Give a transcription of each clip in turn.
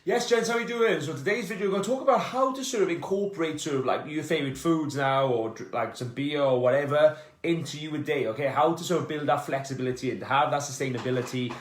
Yes, gents, how are you doing? So today's video, we're going to talk about how to sort of incorporate sort of like your favourite foods now, or like some beer or whatever, into your day, okay? How to sort of build that flexibility and have that sustainability.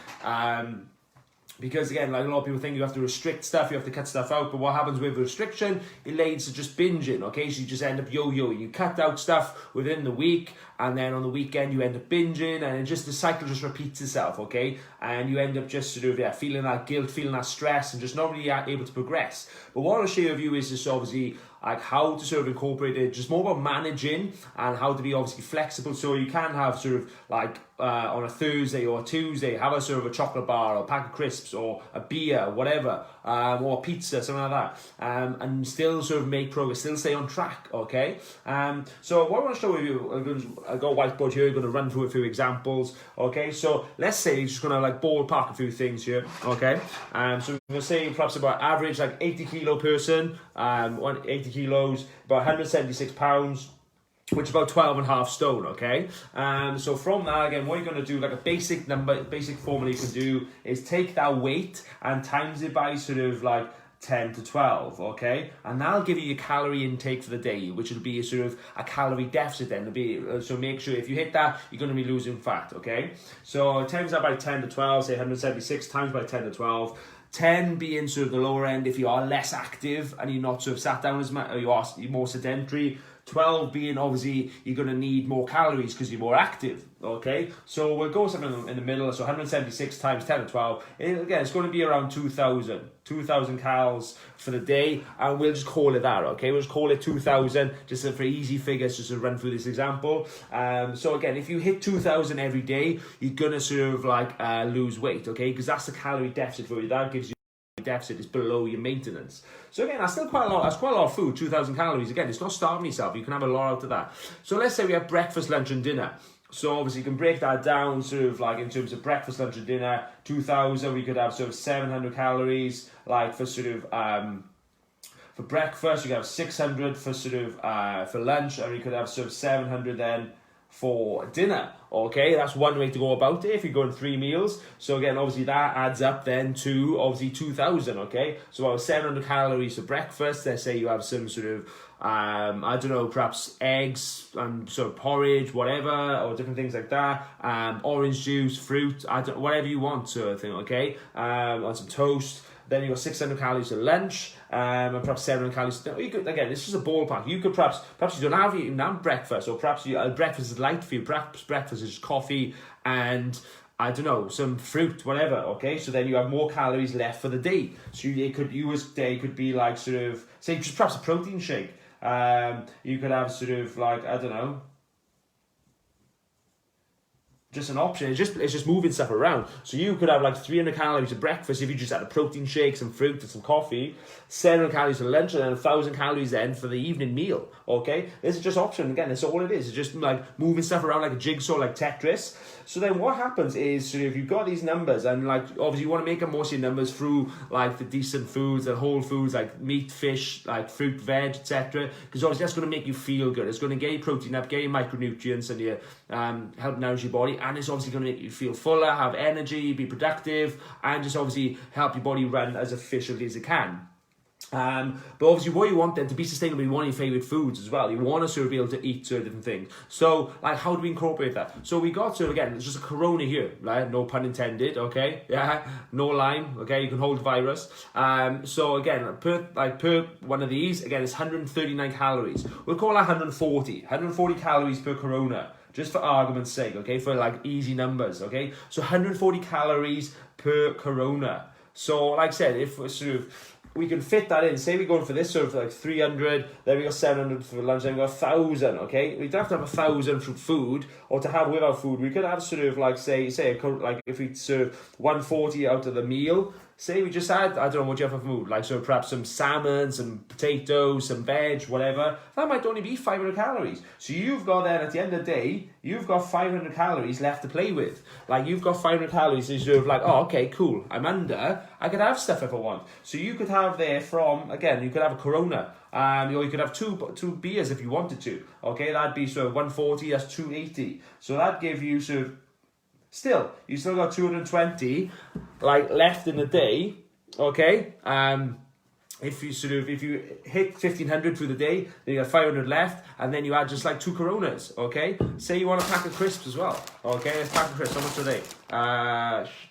Because again, like a lot of people think you have to restrict stuff, you have to cut stuff out, but what happens with restriction, it leads to just binging, okay? So you just end up yo-yoing. You cut out stuff within the week, and then on the weekend you end up binging, and the cycle just repeats itself, okay? And you end up just sort of, feeling that guilt, feeling that stress, and just not really able to progress. But what I'll share with you is just obviously like how to sort of incorporate it, just more about managing and how to be obviously flexible. So you can have sort of like on a Thursday or a Tuesday, have a sort of a chocolate bar or a pack of crisps or a beer, whatever, or a pizza, something like that, and still sort of make progress, still stay on track, okay? So what I want to show you, I've got a whiteboard here, I'm going to run through a few examples, okay? So let's say you're just going to like ballpark a few things here, okay? So we're going to say perhaps about average like 80 kilo person, 80 kilos, about 176 pounds, which is about 12.5 stone, okay? So from that, again, what you're going to do, like a basic formula you can do is take that weight and times it by sort of like 10 to 12, okay? And that'll give you your calorie intake for the day, which will be a sort of a calorie deficit then. So make sure if you hit that, you're going to be losing fat, okay? So times that by 10 to 12, say 176 times by 10 to 12, 10 being sort of the lower end if you are less active and you're not sort of sat down as much, or you're more sedentary. 12 being obviously you're going to need more calories because you're more active, okay? So we'll go something in the middle, so 176 times 10 to 12. Again, it's going to be around 2,000 calories for the day, and we'll just call it that, okay? We'll just call it 2,000, just for easy figures, just to run through this example. So again, if you hit 2,000 every day, you're going to sort of like lose weight, okay? Because that's the calorie deficit for you. That gives you deficit is below your maintenance. So again, that's still quite a lot. That's quite a lot of food, 2,000 calories. Again, it's not starving yourself. You can have a lot out of that. So let's say we have breakfast, lunch, and dinner. So obviously you can break that down sort of like in terms of breakfast, lunch, and dinner. 2,000, we could have sort of 700 calories, like for sort of for breakfast. You could have 600 for sort of for lunch, and we could have sort of 700 then for dinner, okay? That's one way to go about it if you're going 3 meals. So again, obviously that adds up then to obviously 2,000, okay? So about 700 calories for breakfast. Let's say you have some sort of I don't know, perhaps eggs and sort of porridge, whatever, or different things like that. Orange juice, fruit, whatever you want, sort of thing, okay? On some toast. Then you got 600 calories for lunch, and perhaps 700 calories. You could, again, it's just a ballpark. You could perhaps you don't have breakfast, or perhaps breakfast is light for you. Perhaps breakfast is just coffee and I don't know, some fruit, whatever. Okay, so then you have more calories left for the day. So your day could be like sort of, say, just perhaps a protein shake. You could have sort of like, I don't know, just an option. It's just moving stuff around. So you could have like 300 calories at breakfast if you just had a protein shake, some fruit and some coffee, 700 calories for lunch, and then 1,000 calories then for the evening meal, okay? This is just option. Again, that's all it is. It's just like moving stuff around like a jigsaw, like Tetris. So then what happens is, so if you've got these numbers, and like obviously you want to make them mostly numbers through like the decent foods, the whole foods like meat, fish, like fruit, veg, etc. Because obviously that's going to make you feel good. It's going to get your protein up, get your micronutrients, and your help nourish your body. And it's obviously going to make you feel fuller, have energy, be productive, and just obviously help your body run as efficiently as it can. But obviously what you want then to be sustainable, you want your favourite foods as well. You want to sort of be able to eat certain different things. So like, how do we incorporate that? So we got to, again, it's just a Corona here, right? No pun intended, okay? Yeah, no lime, okay? You can hold the virus. So again, per one of these, again, it's 139 calories. We'll call that 140 calories per Corona, just for argument's sake, okay? For like easy numbers, okay? So 140 calories per Corona. So like I said, if we're sort of, we can fit that in. Say we're going for this sort of like 300, then we got 700 for lunch, then we got 1,000, okay? We don't have to have 1,000 for food, or to have without food. We could have sort of like, say like if we serve 140 out of the meal, say we just had, I don't know what you have for food, like so perhaps some salmon, some potatoes, some veg, whatever. That might only be 500 calories. So you've got then, at the end of the day, you've got 500 calories left to play with. Like you've got 500 calories, and you're like, oh, okay, cool, I'm under, I could have stuff if I want. So you could have there from, again, you could have a Corona, or you could have two beers if you wanted to. Okay, that'd be sort of 140, that's 280. So that'd give you sort of, you still got 220 like left in the day Okay. If you hit 1,500 through the day, then you got 500 left, and then you add just like 2 Coronas. Okay. Say you want a pack of crisps as well. Okay, a pack of crisps. How much are they?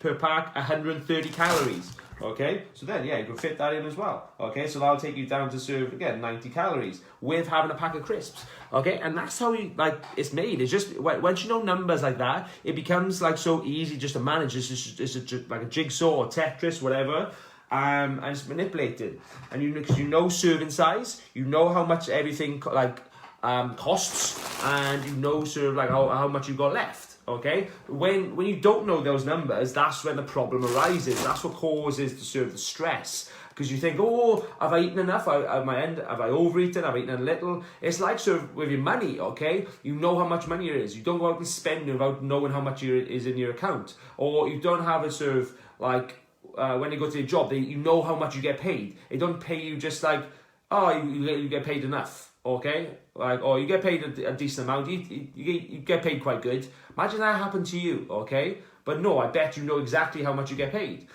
Per pack, 130 calories. Okay, so then you can fit that in as well. Okay, so that'll take you down to serve again 90 calories with having a pack of crisps. Okay, and that's how it's made. It's just once you know numbers like that, it becomes like so easy just to manage. It's like a jigsaw or Tetris, whatever. And it's manipulated, and because you know serving size, you know how much everything costs, and you know sort of like how much you've got left. Okay, when you don't know those numbers, that's when the problem arises. That's what causes the stress, because you think, oh, have I eaten enough? Have I overeaten? Have I eaten a little? It's like sort of with your money. Okay, you know how much money it is. You don't go out and spend without knowing how much is in your account, or you don't have a sort of like. When you go to your job, you know how much you get paid. They don't pay you just like, oh, you get paid enough, okay? Like, or you get paid a decent amount. You get paid quite good. Imagine that happened to you, okay? But no, I bet you know exactly how much you get paid.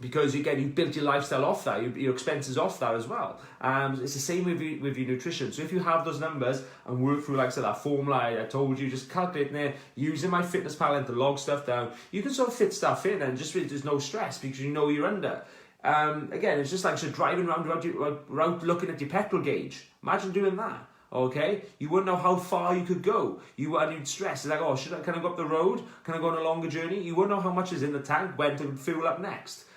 Because again, you built your lifestyle off that, your expenses off that as well. It's the same with your nutrition. So if you have those numbers and work through, like I said, that formula I told you, just calculating there, using my fitness pal to log stuff down, you can sort of fit stuff in and just there's no stress because you know you're under. Again, it's just like driving around looking at your petrol gauge. Imagine doing that. Okay, you wouldn't know how far you could go. You'd stress. It's like, oh, can I go up the road? Can I go on a longer journey? You wouldn't know how much is in the tank, when to fuel up next.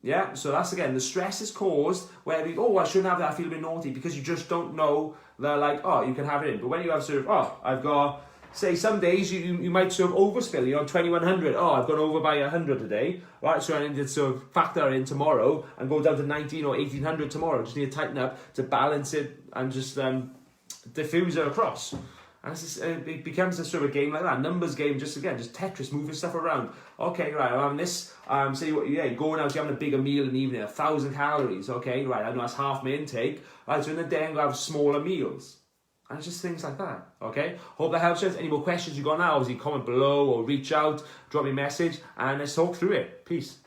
Yeah, so that's again, the stress is caused where I shouldn't have that, I feel a bit naughty, because you just don't know that, like, oh, you can have it in. But when you have sort of, I've got, say some days you might sort of overspill, 2,100, I've gone over by 100 today, right? So I need to sort of factor in tomorrow and go down to 19 or 1,800 tomorrow. Just need to tighten up to balance it and just diffuse it across. And it becomes a sort of game like that, numbers game, just Tetris, moving stuff around. Okay, right, I'm having this, you're going out, you're having a bigger meal in the evening, 1,000 calories, okay, right, I know that's half my intake, right, so in the day I'm going to have smaller meals. And it's just things like that, okay? Hope that helps you. Any more questions you got now, obviously comment below or reach out, drop me a message, and let's talk through it. Peace.